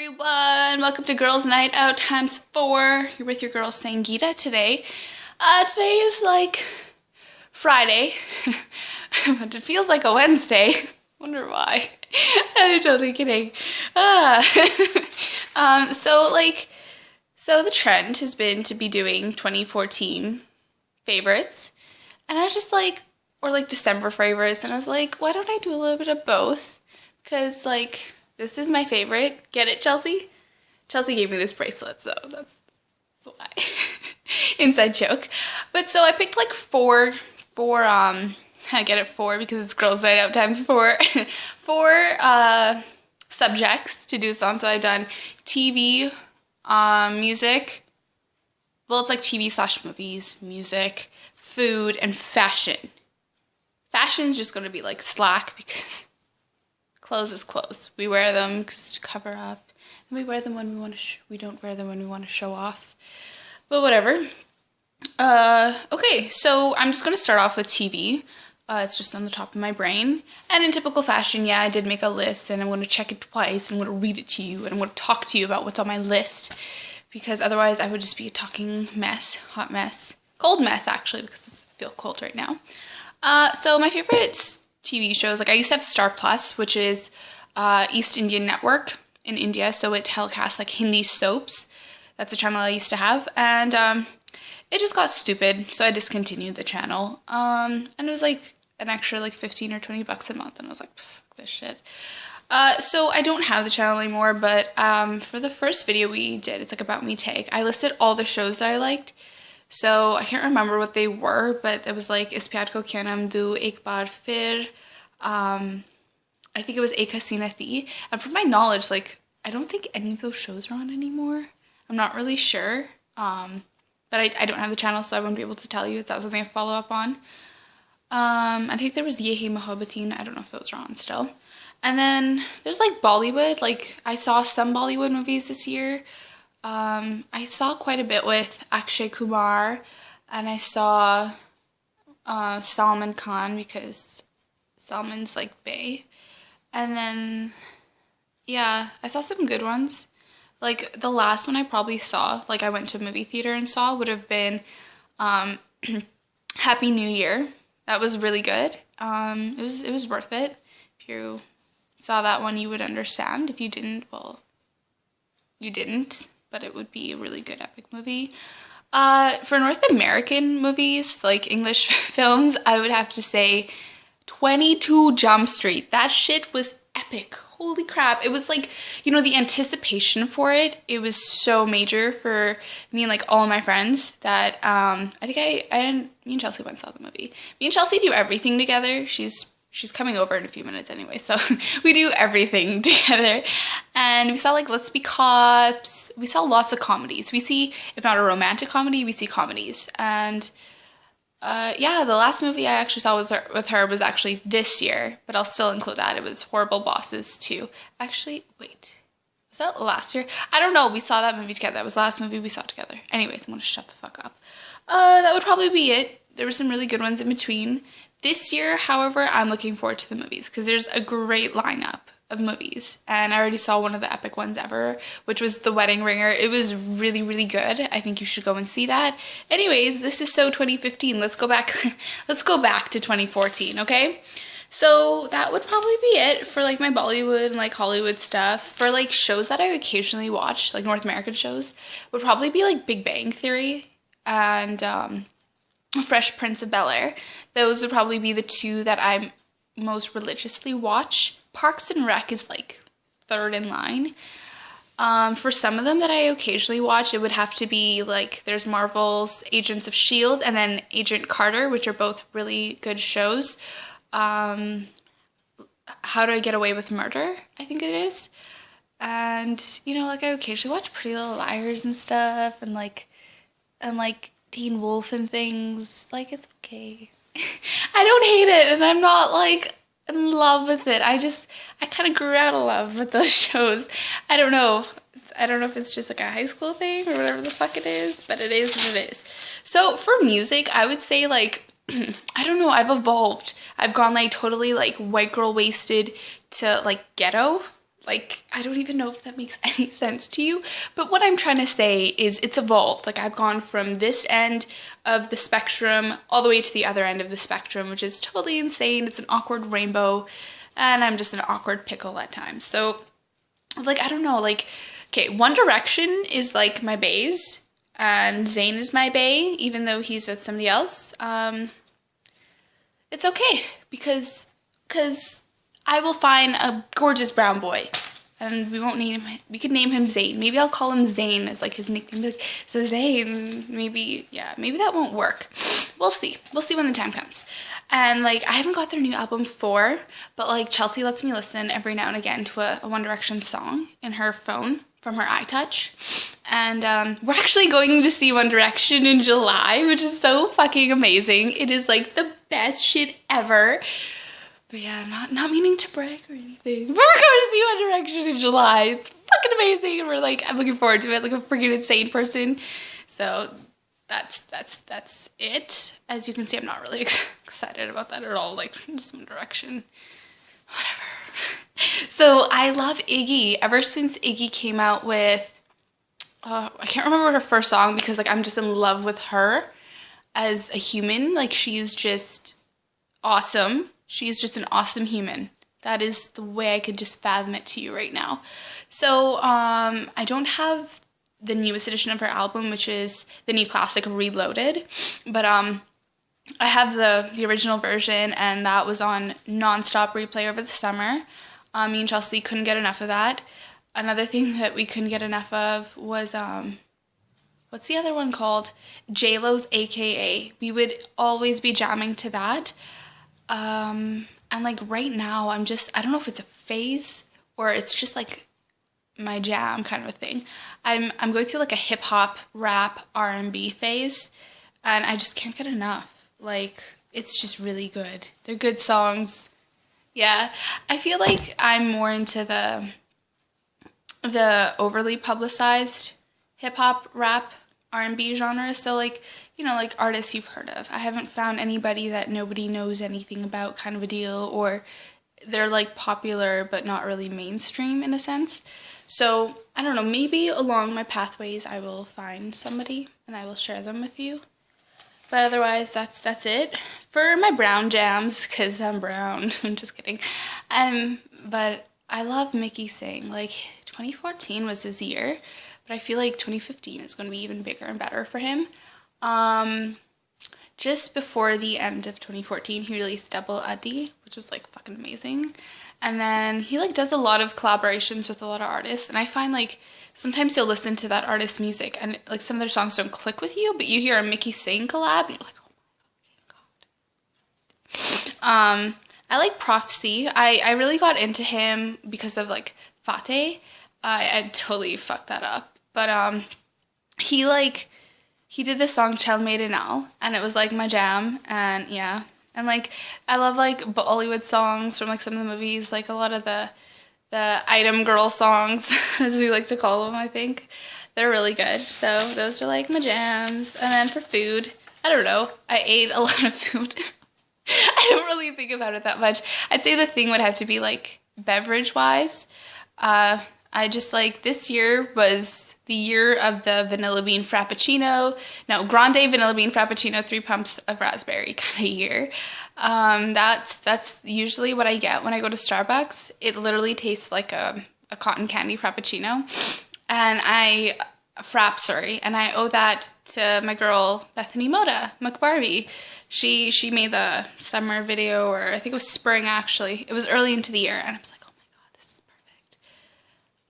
everyone, welcome to Girls Night Out ×4. You're with your girl Sangita today. Today is like Friday, but it feels like a Wednesday. Wonder why. I'm totally kidding. So the trend has been to be doing 2014 favorites, and I was just like, or like December favorites, and I was like, why don't I do a little bit of both? Because like, this is my favorite. Get it, Chelsea? Chelsea gave me this bracelet, so that's why. Inside joke. But so I picked like four, I get it, 4 because it's Girls Night Out ×4. 4 subjects to do this on. So I've done TV, music. Well, it's like TV/movies, music, food, and fashion. Fashion's just going to be like slack because clothes is clothes. We wear them to cover up, and we wear them when we want to. We don't wear them when we want to show off. But whatever. Okay, so I'm just gonna start off with TV. It's just on the top of my brain. And in typical fashion, yeah, I did make a list, and I'm gonna check it twice. I'm gonna read it to you, and I'm gonna talk to you about what's on my list, because otherwise I would just be a talking mess, hot mess, cold mess actually, because I feel cold right now. So my favorite TV shows, like I used to have Star Plus, which is East Indian Network in India, so it telecasts like Hindi soaps. That's a channel I used to have, and it just got stupid, so I discontinued the channel. And it was like an extra like 15 or 20 bucks a month, and I was like, fuck this shit. So I don't have the channel anymore, but for the first video we did, it's like About Me tag, I listed all the shows that I liked. So I can't remember what they were, but it was like Is Pyar Ko Kya Naam Do, Ek Baar Fir, I think it was Ek Hasina Thi, and from my knowledge, like, I don't think any of those shows are on anymore. I'm not really sure, but I don't have the channel, so I won't be able to tell you if that was something I follow up on. I think there was Ye Hai Mohabbateen, I don't know if those are on still. And then there's like Bollywood, like I saw some Bollywood movies this year. I saw quite a bit with Akshay Kumar, and I saw Salman Khan because Salman's like bae. And then, yeah, I saw some good ones. Like the last one I probably saw, like I went to a movie theater and saw, would have been Happy New Year. That was really good. It was worth it. If you saw that one, you would understand. If you didn't, well, you didn't. But it would be a really good epic movie. For North American movies, like English films, I would have to say 22 Jump Street. That shit was epic. Holy crap. It was like, you know, the anticipation for it, it was so major for me and like all my friends that I think me and Chelsea went and saw the movie. Me and Chelsea do everything together. She's coming over in a few minutes anyway, so we do everything together. And we saw like Let's Be Cops. We saw lots of comedies. We see, if not a romantic comedy, we see comedies. And yeah, the last movie I actually saw with her was actually this year, but I'll still include that. It was Horrible Bosses 2. Actually, wait, was that last year? I don't know. We saw that movie together. That was the last movie we saw together. Anyways, I'm gonna shut the fuck up. That would probably be it. There were some really good ones in between. This year, however, I'm looking forward to the movies because there's a great lineup of movies, and I already saw one of the epic ones ever, which was The Wedding Ringer. It was really, really good. I think you should go and see that. Anyways, this is so 2015. Let's go back. Let's go back to 2014. Okay. So that would probably be it for like my Bollywood and like Hollywood stuff. For like shows that I occasionally watch, like North American shows, would probably be like Big Bang Theory and Fresh Prince of Bel-Air. Those would probably be the two that I most religiously watch. Parks and Rec is like third in line. For some of them that I occasionally watch, it would have to be like there's Marvel's Agents of S.H.I.E.L.D. and then Agent Carter, which are both really good shows. How Do I Get Away with Murder, I think it is. And, you know, like I occasionally watch Pretty Little Liars and stuff, and like Teen Wolf and things. Like, it's okay. I don't hate it, and I'm not like in love with it. I kind of grew out of love with those shows. I don't know if it's just like a high school thing or whatever the fuck it is, but it is what it is. So for music, I would say like, I don't know, I've evolved. I've gone like totally like white girl wasted to like ghetto Like, I don't even know if that makes any sense to you, but what I'm trying to say is it's evolved. Like, I've gone from this end of the spectrum all the way to the other end of the spectrum, which is totally insane. It's an awkward rainbow, and I'm just an awkward pickle at times. So, like, I don't know, like, okay, One Direction is, like, my baes, and Zayn is my bae, even though he's with somebody else. It's okay, because I will find a gorgeous brown boy, and we could name him Zayn. Maybe I'll call him Zayn as, like, his nickname. Like, so Zayn, maybe that won't work. We'll see when the time comes. And, like, I haven't got their new album 4, but, like, Chelsea lets me listen every now and again to a One Direction song in her phone from her iTouch. And we're actually going to see One Direction in July, which is so fucking amazing. It is, like, the best shit ever. But yeah, I'm not meaning to brag or anything. But we're going to see One Direction in July. It's fucking amazing. And I'm looking forward to it like a freaking insane person. So that's it. As you can see, I'm not really excited about that at all. Like, just One Direction. Whatever. So I love Iggy. Ever since Iggy came out with, I can't remember her first song because, like, I'm just in love with her as a human. Like, she's just awesome. She's just an awesome human. That is the way I could just fathom it to you right now. So, I don't have the newest edition of her album, which is the new classic Reloaded, but I have the original version, and that was on non-stop replay over the summer. Me and Chelsea couldn't get enough of that. Another thing that we couldn't get enough of was, what's the other one called? J-Lo's AKA. We would always be jamming to that. And, like, right now, I don't know if it's a phase or it's just, like, my jam kind of a thing. I'm going through, like, a hip-hop, rap, R&B phase, and I just can't get enough. Like, it's just really good. They're good songs. Yeah, I feel like I'm more into the overly publicized hip-hop, rap, R&B genre. So, like, you know, like, artists you've heard of. I haven't found anybody that nobody knows anything about kind of a deal, or they're, like, popular but not really mainstream in a sense. So, I don't know, maybe along my pathways I will find somebody and I will share them with you. But otherwise, that's it for my brown jams, because I'm brown. I'm just kidding. But I love Mickey Singh. Like, 2014 was his year, but I feel like 2015 is going to be even bigger and better for him. Just before the end of 2014, he released Double Eddie, which was, like, fucking amazing. And then he, like, does a lot of collaborations with a lot of artists, and I find, like, sometimes you'll listen to that artist's music, and, like, some of their songs don't click with you, but you hear a Mickey Singh collab, and you're like, oh my god. I like Prophecy. I really got into him because of, like, Fateh. I totally fucked that up. But, he did this song, Chel Made Now, and it was, like, my jam, and, yeah. And, like, I love, like, Bollywood songs from, like, some of the movies, like, a lot of the item girl songs, as we like to call them, I think. They're really good. So, those are, like, my jams. And then for food, I don't know. I ate a lot of food. I don't really think about it that much. I'd say the thing would have to be, like, beverage-wise. I just, like, this year was the year of the vanilla bean frappuccino. No, grande vanilla bean frappuccino, 3 pumps of raspberry kind of year. That's usually what I get when I go to Starbucks. It literally tastes like a cotton candy frappuccino. And I owe that to my girl, Bethany Moda, McBarbie. She made the summer video, or I think it was spring actually. It was early into the year, and I was like, oh my god, this is perfect.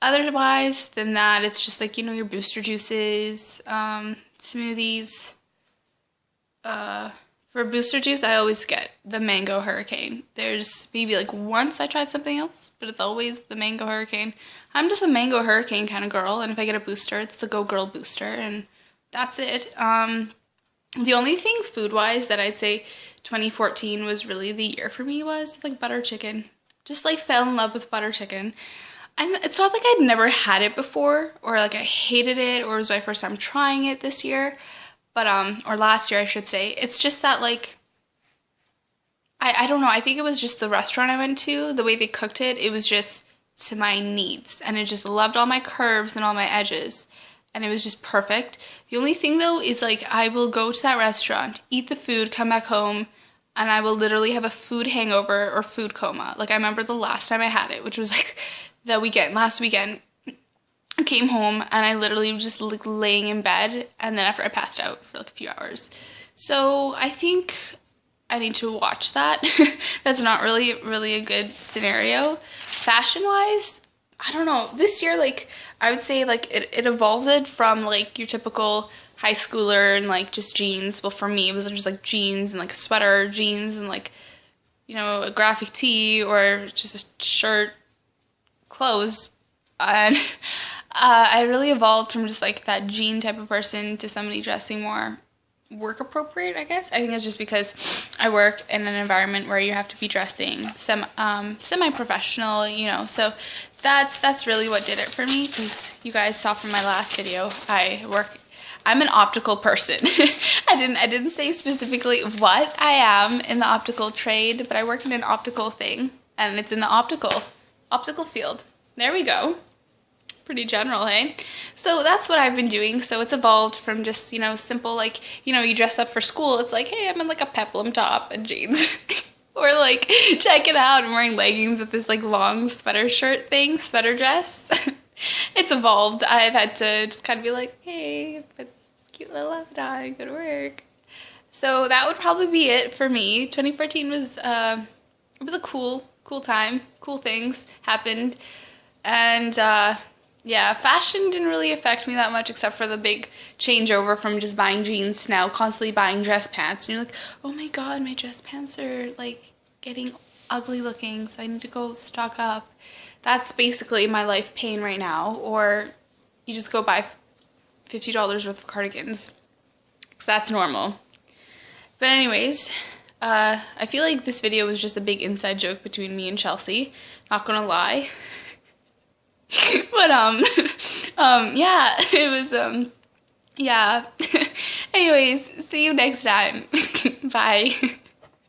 Otherwise than that, it's just like, you know, your booster juices, smoothies. For booster juice, I always get the Mango Hurricane. There's maybe like once I tried something else, but it's always the Mango Hurricane. I'm just a Mango Hurricane kind of girl, and if I get a booster, it's the Go Girl booster, and that's it. The only thing food-wise that I'd say 2014 was really the year for me was like butter chicken. Just like fell in love with butter chicken. And it's not like I'd never had it before, or like I hated it, or it was my first time trying it this year. But, or last year, I should say. It's just that, like, I don't know. I think it was just the restaurant I went to. The way they cooked it, it was just to my needs, and it just loved all my curves and all my edges, and it was just perfect. The only thing though is like I will go to that restaurant, eat the food, come back home, and I will literally have a food hangover or food coma. Like I remember the last time I had it, which was like last weekend. I came home and I literally was just like laying in bed, and then after I passed out for like a few hours. So I think I need to watch that. That's not really a good scenario. Fashion-wise, I don't know. This year, like, I would say, like, it evolved from, like, your typical high schooler and, like, just jeans. Well, for me, it was just, like, jeans and, like, a sweater, jeans, and, like, you know, a graphic tee or just a shirt, clothes. And I really evolved from just, like, that jean type of person to somebody dressing more work appropriate, I guess. I think it's just because I work in an environment where you have to be dressing semi-professional, you know, so that's really what did it for me, because you guys saw from my last video, I'm an optical person. I didn't say specifically what I am in the optical trade, but I work in an optical thing, and it's in the optical field. There we go. Pretty general, hey? So that's what I've been doing. So it's evolved from just, you know, simple, like, you know, you dress up for school. It's like, hey, I'm in like a peplum top and jeans. Or like, check it out, I'm wearing leggings with this like long sweater dress. It's evolved. I've had to just kind of be like, hey, put cute little outfit on, go to work. So that would probably be it for me. 2014 was, it was a cool time. Cool things happened. And, yeah, fashion didn't really affect me that much, except for the big changeover from just buying jeans to now constantly buying dress pants. And you're like, oh my god, my dress pants are, like, getting ugly looking, so I need to go stock up. That's basically my life pain right now. Or you just go buy $50 worth of cardigans, because that's normal. But anyways, I feel like this video was just a big inside joke between me and Chelsea. Not gonna lie. But, yeah, it was, yeah. Anyways, see you next time. Bye.